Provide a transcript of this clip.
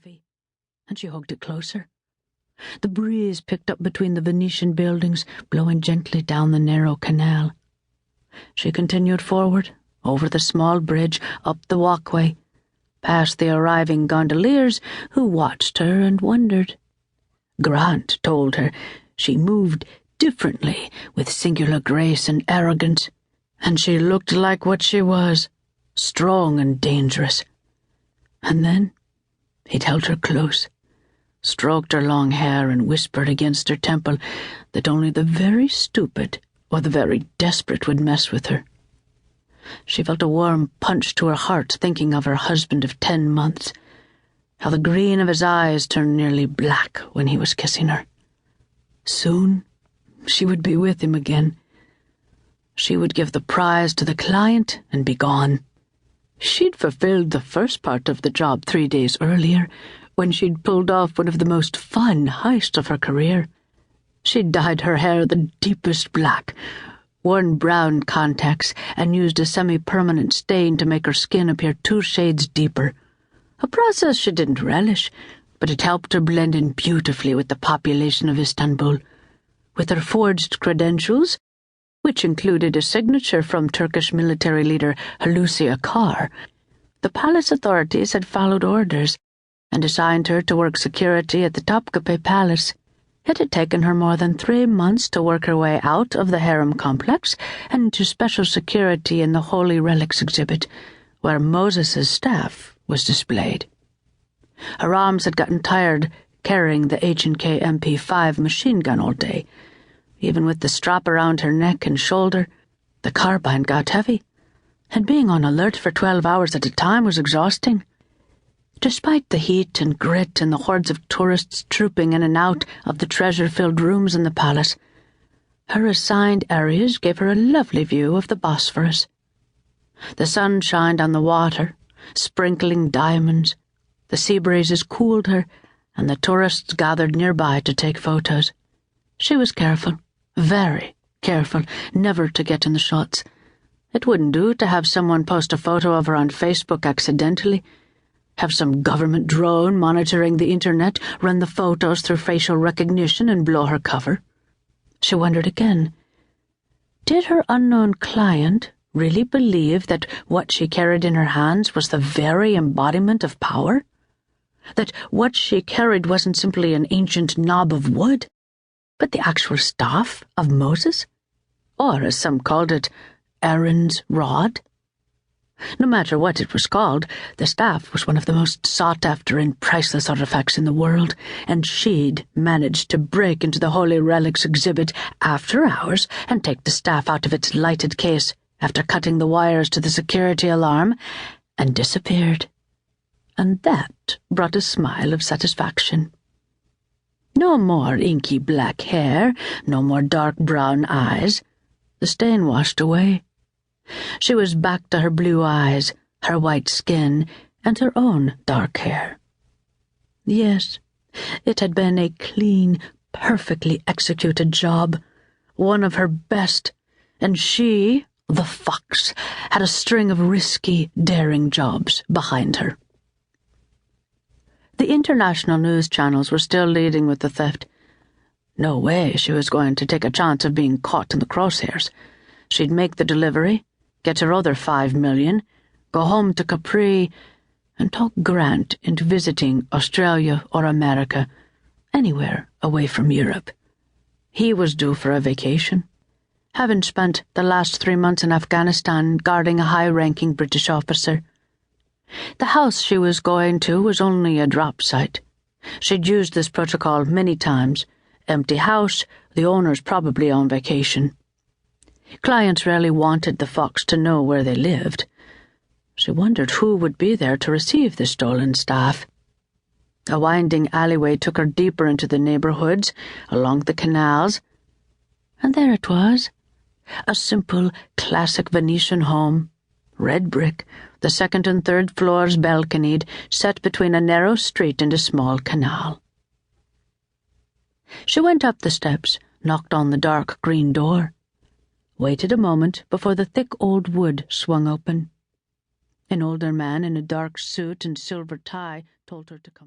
heavy, and she hugged it closer. The breeze picked up between the Venetian buildings, blowing gently down the narrow canal. She continued forward, over the small bridge, up the walkway, past the arriving gondoliers who watched her and wondered. Grant told her she moved differently, with singular grace and arrogance, and she looked like what she was, strong and dangerous. And then he'd held her close, stroked her long hair and whispered against her temple that only the very stupid or the very desperate would mess with her. She felt a warm punch to her heart thinking of her husband of 10 months, how the green of his eyes turned nearly black when he was kissing her. Soon she would be with him again. She would give the prize to the client and be gone. She'd fulfilled the first part of the job 3 days earlier, when she'd pulled off one of the most fun heists of her career. She'd dyed her hair the deepest black, worn brown contacts, and used a semi-permanent stain to make her skin appear 2 shades deeper. A process she didn't relish, but it helped her blend in beautifully with the population of Istanbul. With her forged credentials, which included a signature from Turkish military leader Hulusi Akar, the palace authorities had followed orders and assigned her to work security at the Topkapi Palace. It had taken her more than 3 months to work her way out of the harem complex and into special security in the Holy Relics exhibit, where Moses's staff was displayed. Her arms had gotten tired carrying the H&K MP5 machine gun all day. Even with the strap around her neck and shoulder, the carbine got heavy, and being on alert for 12 hours at a time was exhausting. Despite the heat and grit and the hordes of tourists trooping in and out of the treasure-filled rooms in the palace, her assigned areas gave her a lovely view of the Bosphorus. The sun shined on the water, sprinkling diamonds. The sea breezes cooled her, and the tourists gathered nearby to take photos. She was careful, very careful, never to get in the shots. It wouldn't do to have someone post a photo of her on Facebook accidentally, have some government drone monitoring the internet run the photos through facial recognition and blow her cover. She wondered again. Did her unknown client really believe that what she carried in her hands was the very embodiment of power? That what she carried wasn't simply an ancient knob of wood, but the actual staff of Moses? Or, as some called it, Aaron's rod? No matter what it was called, the staff was one of the most sought-after and priceless artifacts in the world, and she'd managed to break into the Holy Relics exhibit after hours and take the staff out of its lighted case after cutting the wires to the security alarm, and disappeared. And that brought a smile of satisfaction. No more inky black hair, no more dark brown eyes. The stain washed away. She was back to her blue eyes, her white skin, and her own dark hair. Yes, it had been a clean, perfectly executed job, one of her best, and she, the fox, had a string of risky, daring jobs behind her. The international news channels were still leading with the theft. No way she was going to take a chance of being caught in the crosshairs. She'd make the delivery, get her other $5 million, go home to Capri, and talk Grant into visiting Australia or America, anywhere away from Europe. He was due for a vacation, having spent the last 3 months in Afghanistan guarding a high-ranking British officer. The house she was going to was only a drop site. She'd used this protocol many times. Empty house, the owner's probably on vacation. Clients rarely wanted the fox to know where they lived. She wondered who would be there to receive the stolen staff. A winding alleyway took her deeper into the neighborhoods, along the canals, and there it was, a simple, classic Venetian home, red brick, the 2nd and 3rd floors balconied, set between a narrow street and a small canal. She went up the steps, knocked on the dark green door, waited a moment before the thick old wood swung open. An older man in a dark suit and silver tie told her to come.